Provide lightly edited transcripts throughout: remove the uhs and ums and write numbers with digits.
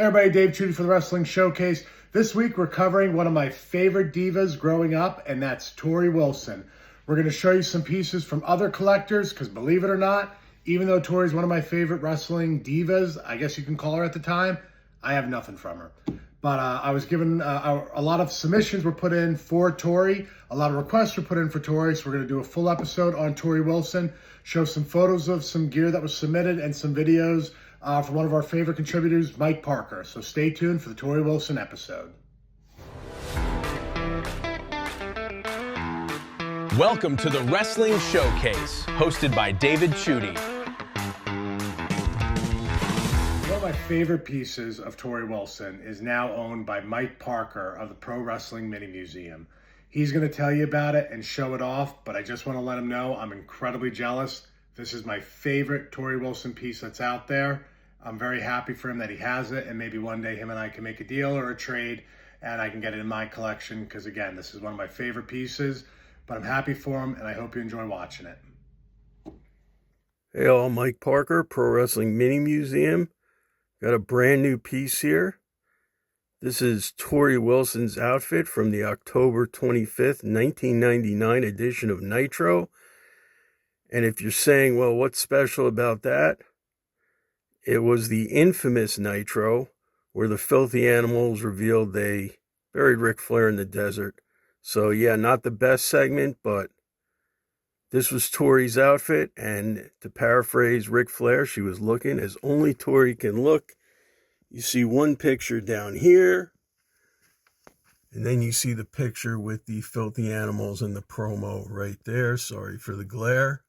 Hey everybody, Dave Flair for the Wrestling Showcase. This week we're covering one of my favorite divas growing up, and that's Torrie Wilson. We're going to show you some pieces from other collectors, because believe it or not, even though Torrie's one of my favorite wrestling divas, I guess you can call her at the time, I have nothing from her. But I was given a lot of submissions were put in for Torrie. A lot of requests were put in for Torrie, so we're going to do a full episode on Torrie Wilson, show some photos of some gear that was submitted and some videos from one of our favorite contributors, Mike Parker. So stay tuned for the Torrie Wilson episode. Welcome to the Wrestling Showcase, hosted by David Flair. One of my favorite pieces of Torrie Wilson is now owned by Mike Parker of the Pro Wrestling Mini Museum. He's going to tell you about it and show it off, but I just want to let him know I'm incredibly jealous. This is my favorite Torrie Wilson piece that's out there. I'm very happy for him that he has it, and maybe one day him and I can make a deal or a trade and I can get it in my collection, because again, this is one of my favorite pieces, but I'm happy for him and I hope you enjoy watching it. Hey all, Mike Parker, Pro Wrestling Mini Museum. Got a brand new piece here. This is Torrie Wilson's outfit from the October 25th, 1999 edition of Nitro. And if you're saying, well, what's special about that? It was the infamous Nitro, where the Filthy Animals revealed they buried Ric Flair in the desert. So yeah, not the best segment, but this was Torrie's outfit, and to paraphrase Ric Flair, she was looking as only Torrie can look. You see one picture down here, and then you see the picture with the Filthy Animals in the promo right there. Sorry for the glare.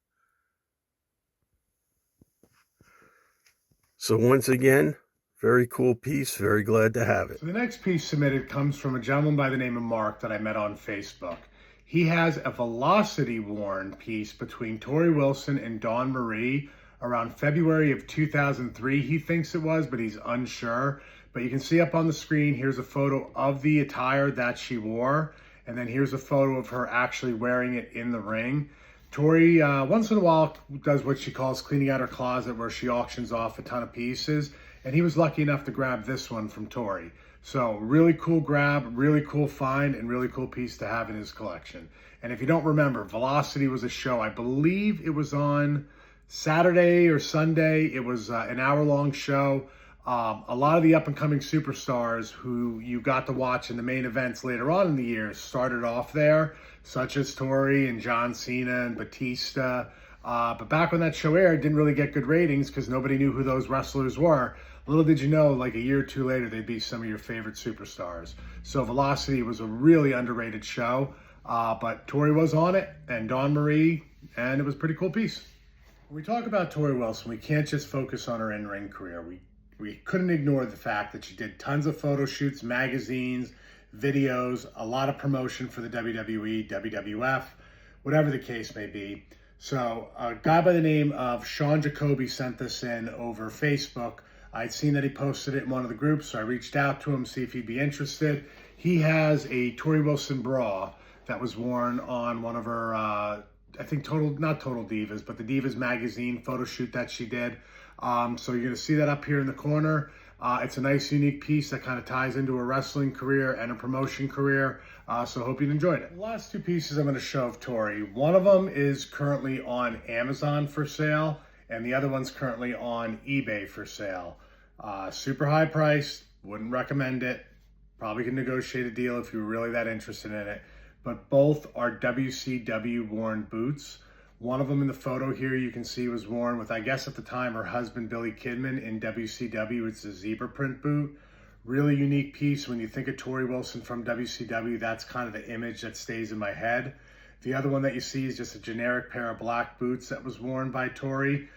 So once again, very cool piece, very glad to have it. So the next piece submitted comes from a gentleman by the name of Mark that I met on Facebook. He has a Velocity worn piece between Torrie Wilson and Dawn Marie around February of 2003, he thinks it was, but he's unsure. But you can see up on the screen, here's a photo of the attire that she wore, and then here's a photo of her actually wearing it in the ring. Torrie, once in a while, does what she calls cleaning out her closet, where she auctions off a ton of pieces, and he was lucky enough to grab this one from Torrie. So really cool grab, really cool find, and really cool piece to have in his collection. And if you don't remember, Velocity was a show, I believe it was on Saturday or Sunday. It was an hour-long show. A lot of the up-and-coming superstars who you got to watch in the main events later on in the year started off there, such as Torrie and John Cena and Batista. But back when that show aired, didn't really get good ratings because nobody knew who those wrestlers were. Little did you know, like a year or two later, they'd be some of your favorite superstars. So Velocity was a really underrated show, but Torrie was on it, and Dawn Marie, and it was a pretty cool piece. When we talk about Torrie Wilson, we can't just focus on her in-ring career. We couldn't ignore the fact that she did tons of photo shoots, magazines, videos, a lot of promotion for the WWE, WWF, whatever the case may be. So a guy by the name of Sean Jacoby sent this in over Facebook. I'd seen that he posted it in one of the groups, so I reached out to him to see if he'd be interested. He has a Torrie Wilson bra that was worn on one of her, I think not Total Divas, but the Divas magazine photo shoot that she did. So you're going to see that up here in the corner. It's a nice, unique piece that kind of ties into a wrestling career and a promotion career. So hope you enjoyed it. The last two pieces I'm going to show of Torrie, one of them is currently on Amazon for sale, and the other one's currently on eBay for sale. Super high price, wouldn't recommend it. Probably can negotiate a deal if you're really that interested in it. But both are WCW worn boots. One of them in the photo here you can see was worn with, I guess at the time, her husband Billy Kidman in WCW. It's a zebra print boot. Really unique piece. When you think of Torrie Wilson from WCW, that's kind of the image that stays in my head. The other one that you see is just a generic pair of black boots that was worn by Torrie.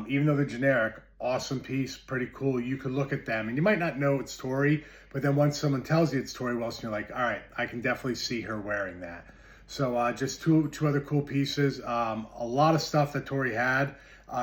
Even though they're generic, awesome piece, pretty cool. You could look at them and you might not know it's Torrie, but then once someone tells you it's Torrie Wilson, you're like, all right, I can definitely see her wearing that. So just two other cool pieces. A lot of stuff that Torrie had,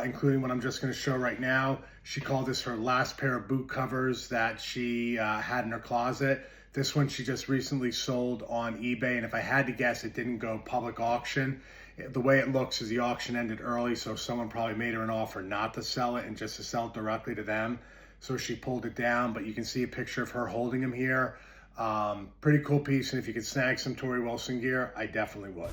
including what I'm just going to show right now. She called this her last pair of boot covers that she had in her closet. This one she just recently sold on eBay, and if I had to guess, it didn't go public auction. The way it looks is the auction ended early, so someone probably made her an offer not to sell it and just to sell it directly to them. so she pulled it down, but you can see a picture of her holding him here. Pretty cool piece, and if you could snag some Torrie Wilson gear, I definitely would.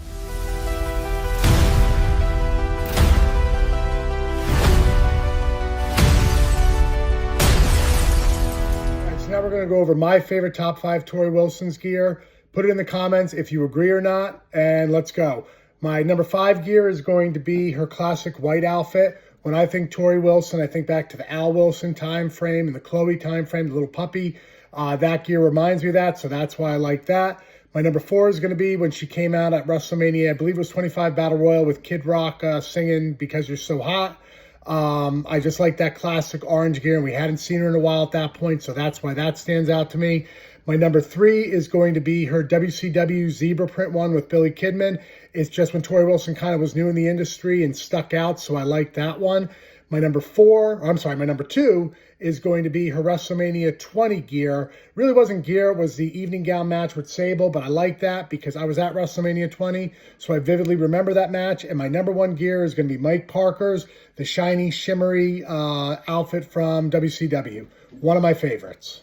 So now we're going to go over my favorite top 5 Torrie Wilson's gear. Put it in the comments if you agree or not, and let's go. My number 5 gear is going to be her classic white outfit. When I think Torrie Wilson, I think back to the Al Wilson time frame and the Chloe time frame, the little puppy. That gear reminds me of that, so that's why I like that. My number 4 is going to be when she came out at WrestleMania, I believe it was 25 Battle Royal with Kid Rock singing Because You're So Hot. I just like that classic orange gear, and we hadn't seen her in a while at that point, so that's why that stands out to me. My number 3 is going to be her WCW zebra print one with Billy Kidman. It's just when Torrie Wilson kind of was new in the industry and stuck out, so I like that one. My number 2 is going to be her WrestleMania 20 gear. Really wasn't gear, it was the evening gown match with Sable, but I like that because I was at WrestleMania 20, so I vividly remember that match. And my number 1 gear is going to be Mike Parker's, the shiny, shimmery outfit from WCW. One of my favorites.